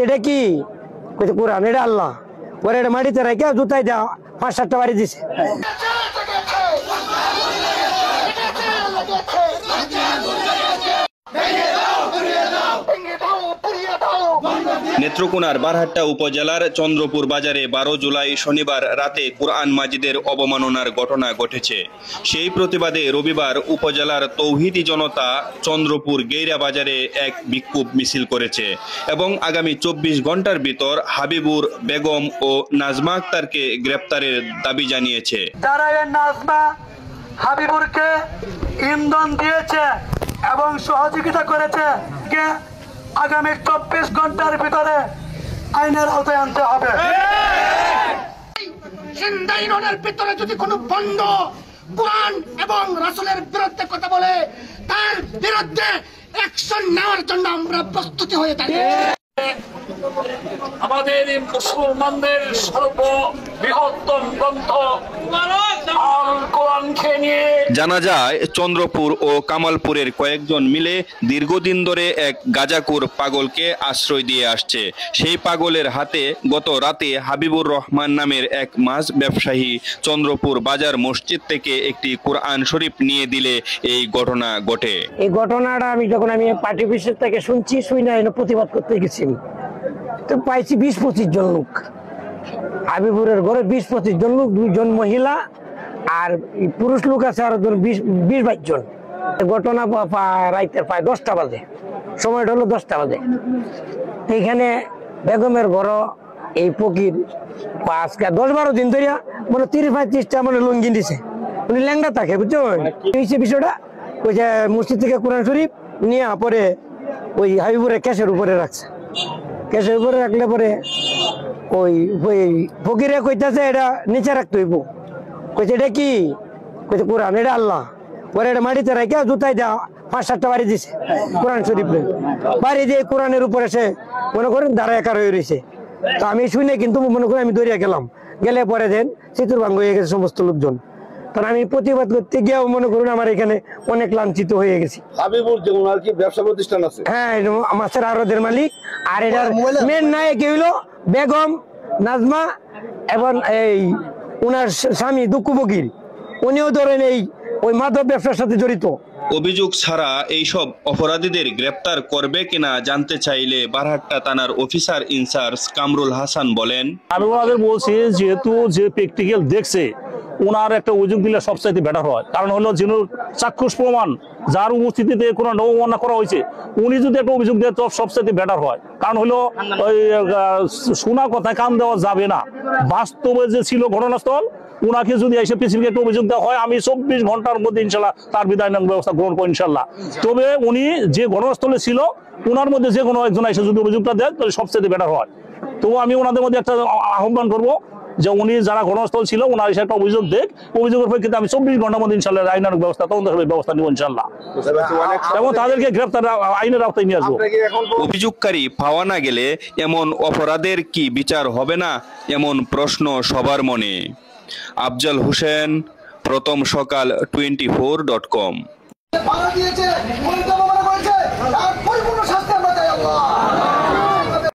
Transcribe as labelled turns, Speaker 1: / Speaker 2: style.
Speaker 1: এটা কি কোরআন, এটা আল্লাহ। পরে এটা মাটিতে রেখে জুতাই দেওয়া 5-7টা বাড়ি দিছে।
Speaker 2: নেত্রকোনার বারহাট্টা উপজেলার চন্দ্রপুর বাজারে 12 জুলাই শনিবার রাতে কুরআন মাজিদের অবমাননার ঘটনা ঘটেছে। সেই প্রতিবাদে রবিবার উপজেলার তৌহিদি জনতা চন্দ্রপুর গেইরা বাজারে এক বিক্ষোভ মিছিল করেছে এবং আগামী 24 ঘন্টার ভিতর হাবিবুর বেগম ও নাজমা আক্তারকে গ্রেপ্তারের দাবি জানিয়েছে।
Speaker 3: যারা এই নাজমা হাবিবুরকে ইন্ধন দিয়েছে এবং সহযোগিতা করেছে, আগামী 24 ঘন্টার ভিতরে আইনের আওতায় আনতে হবে।
Speaker 4: সিন্দাইনের ভিতরে যদি কোনো বন্ধ কুরআন এবং রাসূলের বিরুদ্ধে কথা বলে, তার বিরুদ্ধে অ্যাকশন নেওয়ার জন্য আমরা প্রস্তুতি হয়ে থাকি।
Speaker 5: আমাদের মুসলমানদের সর্ববৃহত্তম গ্রন্থ আল কোরআনকে নিয়ে
Speaker 2: জানা যায় চন্দ্রপুর ও কামালপুরের কয়েকজন মিলে দীর্ঘদিন ধরে এক গাজাকুর পাগলকে আশ্রয় দিয়ে আসছে। সেই পাগলের হাতে গত রাতে হাবিবুর রহমান নামের এক মাছ ব্যবসায়ী চন্দ্রপুর বাজার মসজিদ থেকে একটি কোরআন শরীফ নিয়ে দিলে এই ঘটনা ঘটে।
Speaker 1: এই ঘটনাটা যখন আমি পার্টি অফিসের থেকে শুনছি, শুই না প্রতিবাদ করতে গেছি, তো পাইছি 20-25 জন লোক। হাবিবুরের ঘরে 20-25 জন লোক, 2 জন মহিলা আর পুরুষ লোক আছে আর 20-22 জন। ঘটনা রাইতের প্রায় 10টা বাজে, সময়টা হলো 10টা বাজে। এইখানে বেগমের ঘর এই ফকির 10-12 দিন ধরিয়া মানে 30-35টা মানে লুঙ্গি দিছে। উনি ল্যাংড়া থাকে, বুঝছেন এই বিষয়টা। ওই যে মসজিদ থেকে কোরআন শরীফ নিয়ে পরে ওই হাবিবুরের ক্যাশের উপরে রাখছে। ক্যাশের উপরে রাখলে পরে ওই ফকিরে কইতাছে এটা নিচে রাখতে হইব। কইছে এটা কি কোরআন, এটা আল্লাহ। পরে এটা মাটিতে রেখে জুতাই দেওয়া 5-7টা বাড়ি দিছে কোরআন শরীফ বাড়ি দিয়ে কোরআনের উপরে সে মনে করেন দাঁড়া একা রয়ে রয়েছে। তো আমি শুনে কিন্তু মনে করি আমি দৌড়িয়া গেলাম, গেলে পরে দেন চিতুর ভাঙ্গ হয়ে গেছে সমস্ত লোকজন। কারণ আমি প্রতিবাদ করতে গিয়েও মনে করুন আমার এখানে অনেক লাঞ্ছিত হয়ে গেছি।
Speaker 6: হাবিবুর যেমন আর কি ব্যবসা প্রতিষ্ঠান আছে,
Speaker 1: হ্যাঁ মাছের আড়তের মালিক। আর এটার মেন নায়ক হইলো বেগম নাজমা এবং এই উনার স্বামী দুঃখু ফকির, উনিও ধরেন এই ওই মাদক ব্যবসার সাথে জড়িত।
Speaker 2: অভিযোগ ছাড়া এইসব অপরাধীদের গ্রেপ্তার করবে কিনা জানতে চাইলে বারহাট্টা থানার অফিসার ইনচার্জ কামরুল হাসান বলেন,
Speaker 5: আমি ওনাদের বলছি যেহেতু যে প্র্যাকটিক্যাল দেখছে ওনার একটা অভিযোগ দিলে সবচাইতে বেটার হয়। কারণ হলো যিনি চাক্ষুষ প্রমাণ যার উপস্থিতিতে কোনো অবমাননা করা হয়েছে, উনি যদি একটা অভিযোগ দেয় তো সবচাইতে বেটার হয়। কারণ হলো ওই শোনা কথা কান দেওয়া যাবে না। বাস্তবে যে ছিল ঘটনাস্থল, উনাকে যদি এসে পিছিয়ে একটা অভিযোগ দেওয়া হয়, আমি 24 ঘন্টার মধ্যে ইনশাল্লাহ তার বিদায়নামক ব্যবস্থা গ্রহণ করব ইনশাল্লাহ। তবে উনি যে ঘটনাস্থলে ছিল ওনার মধ্যে যে কোনো একজন এসে যদি অভিযোগটা দেয় তাহলে সবচেয়ে বেটার হয়। তবু আমি ওনাদের মধ্যে একটা আহ্বান করবো যে উনি যারা ঘটনাস্থল ছিল ওনার এসে একটা অভিযোগ দেখ, অভিযোগের প্রেক্ষিতে আমি 24 ঘন্টার মধ্যে ইনশাল্লাহ আইনানুগ ব্যবস্থা ব্যবস্থা নিব ইনশাল্লাহ, এবং তাদেরকে গ্রেপ্তার আইনের আওতায় নিয়ে আসবো।
Speaker 2: অভিযোগকারী পাওয়া না গেলে এমন অপরাধের কি বিচার হবে না, এমন প্রশ্ন সবার মনে। আফজাল হোসেন, প্রথম সকাল 24.com।